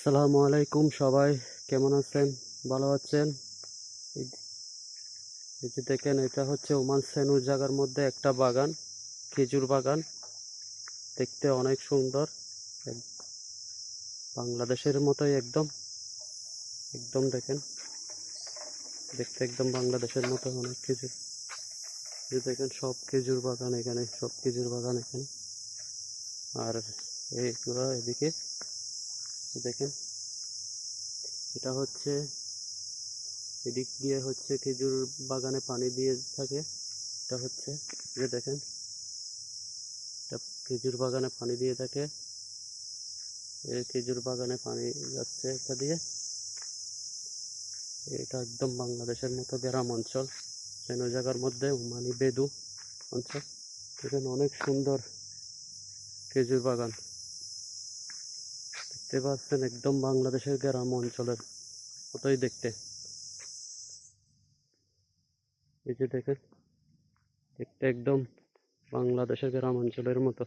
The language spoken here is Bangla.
আসসালামু আলাইকুম সবাই, কেমন আছেন? ভালো আছেন? এই এই যে দেখেন, এটা হচ্ছে ওমান সেনু জায়গার মধ্যে একটা বাগান, খেজুর বাগান। দেখতে অনেক সুন্দর, এক- বাংলাদেশের মতোই একদম। একদম দেখেন, দেখতে একদম বাংলাদেশের মতো। অনেক খেজুর, এই যে দেখেন সব খেজুর বাগান এখানে, সব খেজুর বাগান এখানে। আর এইগুলো এদিকে দেখেন, এটা হচ্ছে এদিক দিয়ে হচ্ছে খেজুর বাগানে পানি দিয়ে থাকে। এটা হচ্ছে, এই যে দেখেন, এটা খেজুর বাগানে পানি দিয়ে থাকে। এই খেজুর বাগানে পানি যাচ্ছে এটা দিয়ে। এটা একদম বাংলাদেশের মতো গ্রাম অঞ্চল, যেন জায়গার মধ্যে ওমানি বেদু অঞ্চল। এখানে অনেক সুন্দর খেজুর বাগান দেখতে পাচ্ছেন, একদম বাংলাদেশের গ্রাম অঞ্চলের মতোই দেখতে। এই যে দেখেন, দেখতে একদম বাংলাদেশের গ্রাম অঞ্চলের মতো।